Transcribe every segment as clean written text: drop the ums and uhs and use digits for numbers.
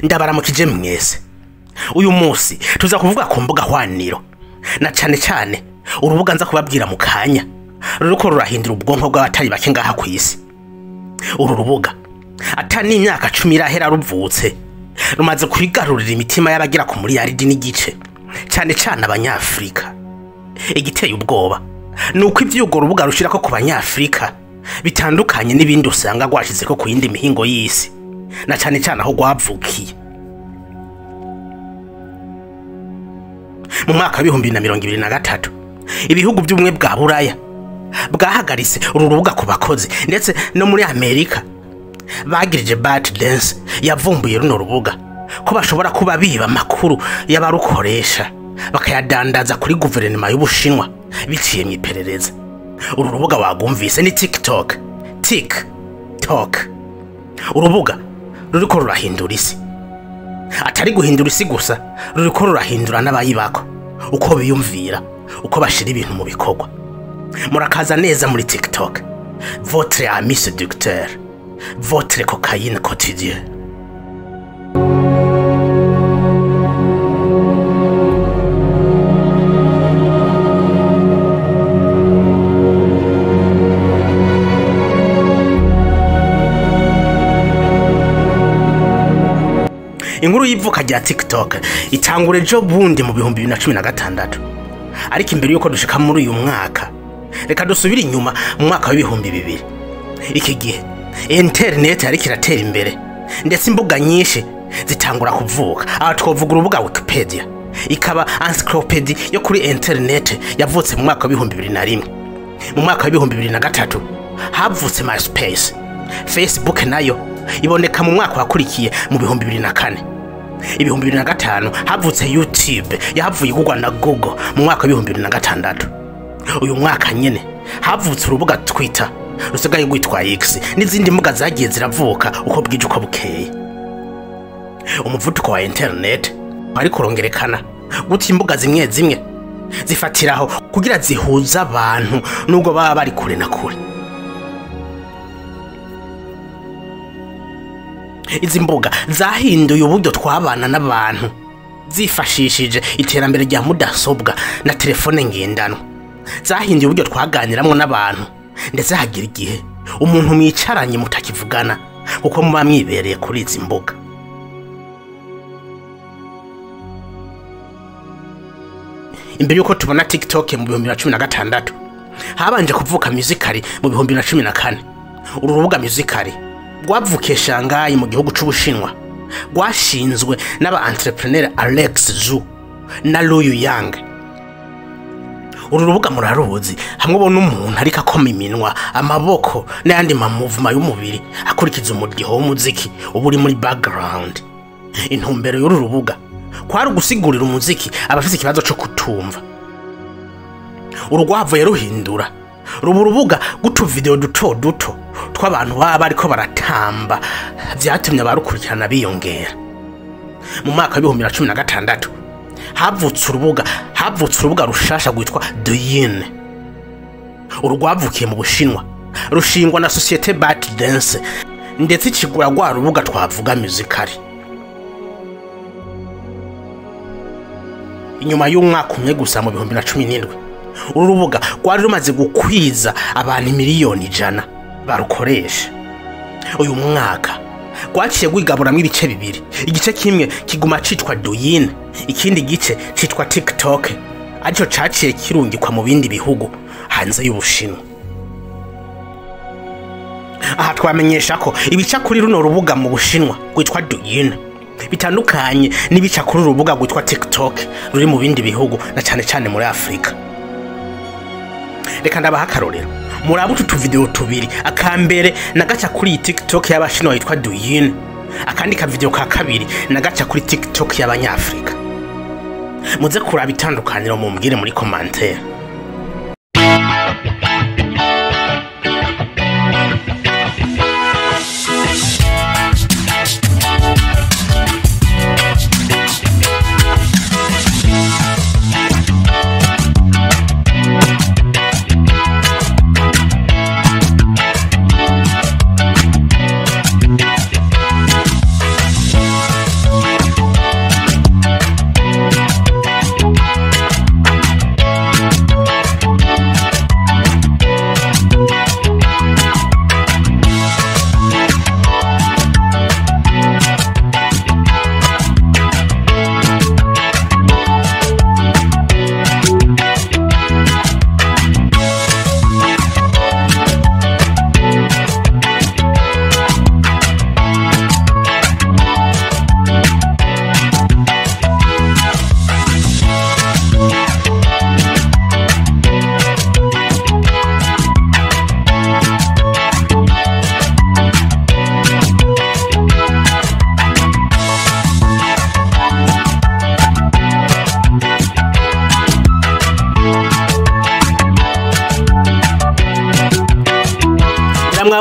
Ndabaramukije mwese. Uyu munsi tuza kuvuga ku mbuga hwaniro na cyane urubuga nza kubabwira mu kanya ruko rurahindura ubwonko bw'abatari bake ngaha ku isi. Uru rubuga atani imyaka 10 irahera ruvutse rumaze kwigarurira imitima y'abagira ku muri yaridi n'igice cyane abanyafrika. Igiteye ubwoba nuko ivyugo rubuga rushirako ku banyafrika bitandukanye n'ibindi usanga gwashize ko ku yindi mihingo y'isi na cyane aho gwavukiye. Mu mwaka wa 2023 ibihugu by'ubumwe bwa Buraya bwahagaritse uru rubuga ku bakozi ndetse no muri Amerika bagirije Bat Dance yavumbuye runo rubuga ko bashobora kuba biba makuru y'abarukoresha bakayadandaza kuri guverinoma y'Ubushinwa biciye mu iperereza. Uru rubuga wagumvise ni TikTok. Urubuga ruriko rurahindura isi. Atari guhindura isi gusa, ruriko rurahindura n'abayibako uko biyumvira, uko bashira ibintu mu bikorwa. Murakaza neza muri TikTok. Votre ami séducteur, votre cocaïne quotidien. Inkuru yivuka rya TikTok itangure jo bundi mu 2016. Ariko imbere yuko dushika muri uyu mwaka, reka dusubira inyuma mu mwaka wa 2000. Iki gihe internet yari kiratera imbere ndetse imbuga nyinshi zitangura kuvuka. Aha twovuga urubuga Wikipedia, ikaba encyclopedia yo kuri internet yavutse mu mwaka wa 2001. Mu mwaka wa 2003 havutse MySpace. Facebook nayo iboneka mu mwaka wakurikiye mu 2004. 2005 havutse YouTube yahavuye kugwa na Google mu mwaka wa 2006. Uyu mwaka nyene havutse urubuga Twitter rusigaye gwitwa X n'izindi mbuga zagiye ziravuka uko bwije uko bukeye. Umuvuduko wa internet ari kurongerekana guti imbuga zimwe zifatiraho kugira zihuza abantu nubwo baba bari kure na kure. Izi mbuga zahinduye uburyo twabana n'abantu zifashishije iterambere rya mudasobwa na telefone ngendanwa. Zahinduye uburyo twaganiramwe n'abantu ndetse hagira igihe umuntu mwicaranye mutakivugana kuko muba mwibereye kuri izi mbuga. Imbere yuko tubona TikTok mu 2016 habanje kuvuka Musical.ly mu 2014. Uru rubuga Musical.ly rwavukiye Shanghai mu gihugu c'Ubushinwa, rwashinzwe n'aba entrepreneur Alex Zhu na Luyu Yang. Uru rubuga muraruzi hamwe ubona umuntu ariko akoma iminwa, amaboko n'ayandi movement y'umubiri akurikiza umudiho w'umuziki uburi muri background. Intumbero y'uru rubuga kwari gusigurira umuziki abafite ikibazo cyo kutumva. Urugwavuye ruhindura ruburubuga gutu video duto tw'abantu baba ariko baratamba byatumye abarukurikirana biyongera. Mu mwaka wa 2016 havutse urubuga rushasha gwitwa Udahinduye. Urugwavukiye mu Bushinwa rushingwa na societe Bat Dance ndetse ikigura gwa rubuga twavuga Musical.ly. Inyuma y'umwaka umwe gusa mu 2017 uru rubuga rwari rumaze gukwiza abantu miliyoni 100 barukoresha. Uyu mwaka rwaciye gwigaburamwe ibice bibiri. Igice kimwe kiguma citwa Udahinduye, ikindi gice citwa TikTok ariko caciye kirungikwa mu bindi bihugu hanze y'Ubushinwa. Aha twamenyesha ko ibica kuri runo rubuga mu Bushinwa gwitwa Udahinduye bitandukanye n'ibica kuri rubuga gwitwa TikTok ruri mu bindi bihugu na cyane muri Afrika. Reka ndabaha akarorero. Murabu tutu video tubiri, akambere nagaca kuri TikTok y'Abashinwa yitwa Udahinduye, akandi ka video ka kabiri nagaca kuri TikTok y'Abanyafrika. Muze kuraba itandukaniro mu mbwire muri commentaire.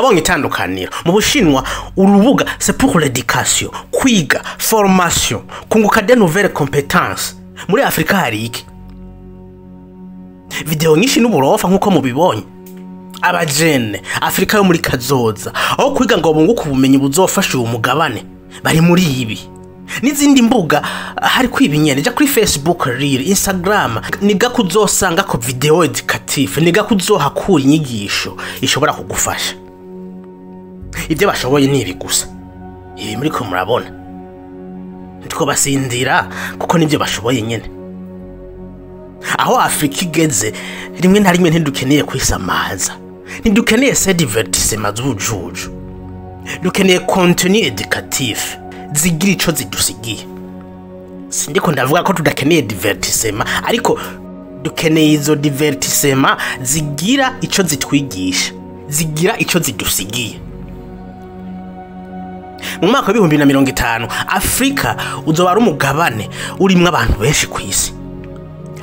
mwabonye itandukaniro. Mu Bushinwa urubuga c'est pour l'éducation, kwiga, formation, kunguka de nouvelles compétences. Muri Afrika hari iki? Video nyinshi n'uburofa nkuko mubibonye. Abajene Afrika yo muri kazoza aho kwiga ngo bunguka ubumenyi buzofasha uwo mugabane bari muri ibi. N'izindi mbuga hari kwibinyene ja kuri Facebook Reel, Instagram niga kuzosanga ko video educative, niga kuzohakura inyigisho ishobora kugufasha. Ibyo bashoboye nibi gusa. Ibi muri ko murabona. Ndiko basindira kuko nibyo bashoboye nyene. Aho Afrika igeze rimwe na rimwe ntidukeneye kwisamaza. Ntidukeneye se divertissement z'ubujuju. Dukeneye contenu educatif zigira ico zidusigiye. Sindiko ndavuga ko tudakeneye divertissement, ariko dukeneye izo divertissement zigira ico zitwigisha, zigira ico zidusigiye. Mu mwaka wa 2050 Afrika uzoba ari umugabane urimwe abantu benshi kwisi.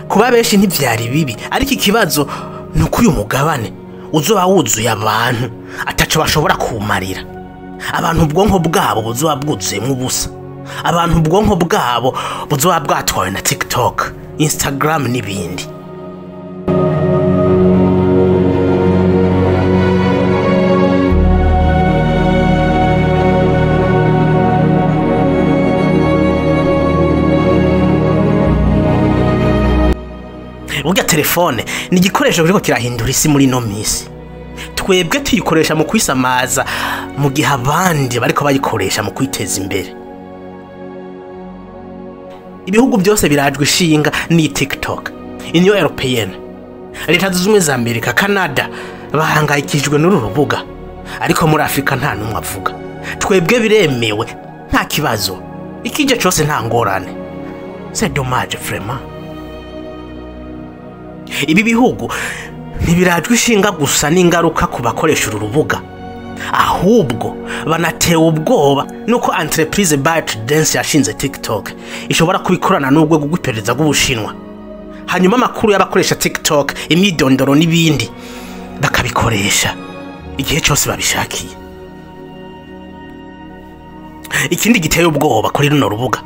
Kuba benshi ntivyari bibi, ariko ikibazo nuko uyu mugabane uzoba wuzuye abantu ataco bashobora kumarira. Abantu ubwonko bwabo buzoba bwuzuyemwo ubusa. Abantu ubwonko bwabo buzoba bwatwawe na TikTok, Instagram n'ibindi. Burya telefone ni igikoresho kiriko kirahindura isi muri no misi. Twebwe tuyikoresha mu kwisamaza mu gihe abandi bariko bayikoresha mu kwiteza imbere. Ibihugu byose birajwe ishinga ni TikTok. Union Européenne, Leta Zunze Ubumwe za Amerika, Canada bahangayikijwe n'uru rubuga. Ariko muri Afrika nta numwe avuga. Twebwe biremewe nta kibazo. Ikije cyose nta ngorane. C'est dommage vraiment. Ibi bihugu ntibirajwe ishinga gusa n'ingaruka ku bakoresha uru rubuga, ahubwo banatewe ubwoba nuko entreprise ByteDance yashinze TikTok ishobora kubikorana n'urwego rw'iperereza rw'Ubushinwa. Hanyuma amakuru y'abakoresha TikTok, imyidondoro n'ibindi bakabikoresha igihe cyose babishakiye. Ikindi giteye ubwoba kuri runo rubuga,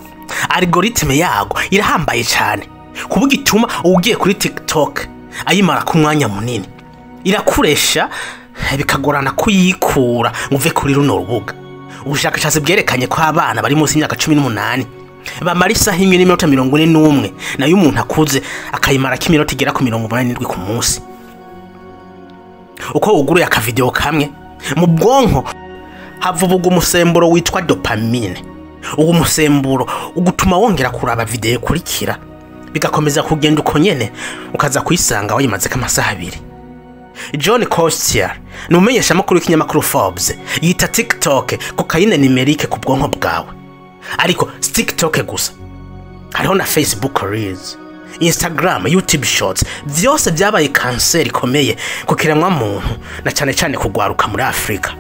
algoritme yago irahambaye cyane. Kubuga ituma ugiye kuri TikTok ayimara ku mwanya munini, irakuresha bikagorana kuyikura nguve kuri runo rubuga. Ubushakashatsi bwerekanye ko abana bari munsi y'imyaka 18 bamara isaha imwe n'iminota 41 nayo umuntu akuze akayimara k'iminota igera ku 87 ku munsi. Uko uguruye aka video kamwe mu bwonko havubuga umusemburo witwa dopamine. Uwo musemburo ugutuma wongera kuraba video kurikira, bigakomeza kugenda uko nyene ukaza kwisanga wayimaze k'amasaha 2. John Costier numenyesha makuru y'ikinyamakuru Forbes yita TikTok cocaine numerique ku bwonko bwawe. Ariko TikTok gusa, hariho na Facebook Reels, Instagram, YouTube Shorts, byose byabaye kanseri ikomeye ku kiremwa muntu na cyane cyane kugwaruka muri Afrika.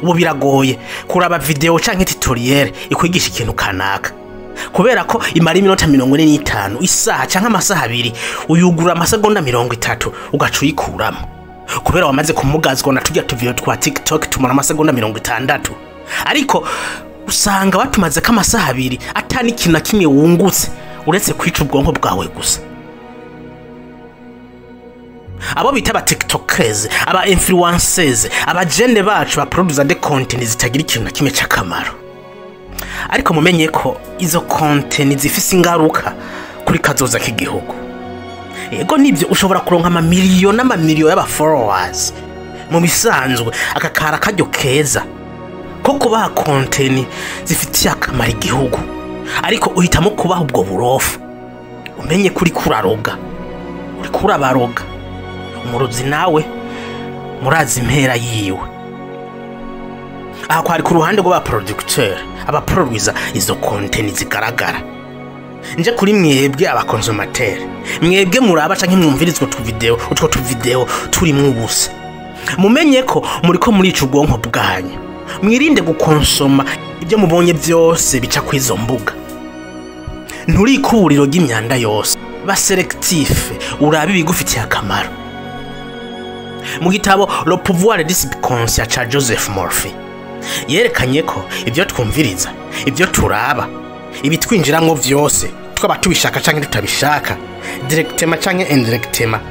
Ubu biragoye kuraba video canke tutorial ikwigisha ikintu kanaka, kubera ko imara iminota 45 isaha canke amasaha 2 uyugura amasegonda 30 ugacu yikuramo, kubera wamaze kumugazwa na tujya video twa TikTok tumara amasegonda 60. Ariko usanga batumaze k'amasaha 2 atani ikintu na kimwe wungutse uretse kwica ubwonko bwawe gusa. Abo bita ba TikTokers, aba influencers, aba jene bacu ba producer de content zitagira ikintu na kimwe cy'akamaro. Ariko mumenye ko izo content zifise ingaruka kuri kazoza k'igihugu. Yego nibyo ushobora kuronka amamiliyoni y'aba followers. Mu bisanzwe akakara kajyo keza ko kubaha content zifitiye akamaro igihugu, ariko uhitamo kubaha ubwo burofu. Umenye kuri kuraroga, uri kurabaroga. Umuruzi nawe murazi impera yiwe. Aha kwari ku ruhande rw'aba producteur, aba producer izo content zigaragara. Nje kuri mwebwe aba consommateur, mwebwe muraba canke mwumvirizwa utwo video turi mu busa. mumenye ko muriko murica ubwonko bwanyu. Mwirinde gukonsoma ibyo mubonye byose bica kwizo mbuga. Nturikuburiro ry'imyanda yose. Ba selectif urabe bigufitiye akamaro. Mu gitabo Le pouvoir du subconscient cha Joseph Murphy yerekanye ko ibyo twumviriza, ibyo turaba, ibitwinjiramwo byose twaba tubishaka canke tutabishaka, directement canke indirectement,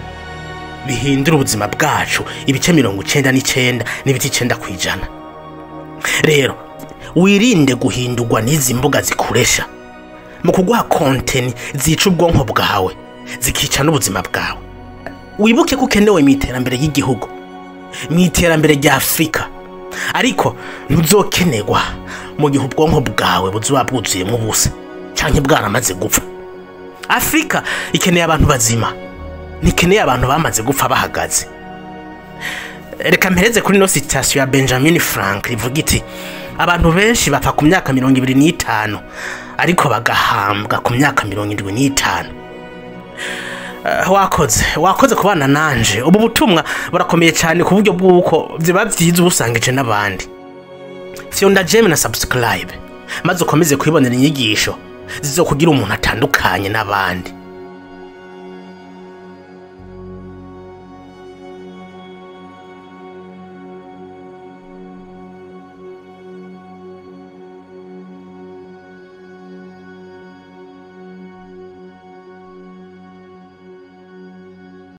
bihindura ubuzima bwacu ibice 99 n'ibiti 9 kwijana. Rero wirinde guhindurwa n'izi mbuga zikuresha mu kuguha content zica ubwonko bwawe zikica n'ubuzima bwawe. Wibuke ko ukenewe mu iterambere y'igihugu, mu iterambere rya Afrika, ariko ntuzokenerwa mu gihe ubwonko bwawe buzoba bwuzuyemo ubusa canke bwaramaze gupfa. Afrika ikeneye abantu bazima, nikeneye abantu bamaze gupfa bahagaze. Reka mpereze kuri no citation ya Benjamin Franklin ivuga iti abantu benshi bapfa ku myaka 25 ariko bagahambwa ku myaka 75. Wakoze kubana nanje. Ubu butumwa burakomeye cyane ku buryo bw'uko ziba byiza ubusangije n'abandi. Fyonda jeme na subscribe maze ukomeze kwibonera inyigisho zizokugira umuntu atandukanye n'abandi.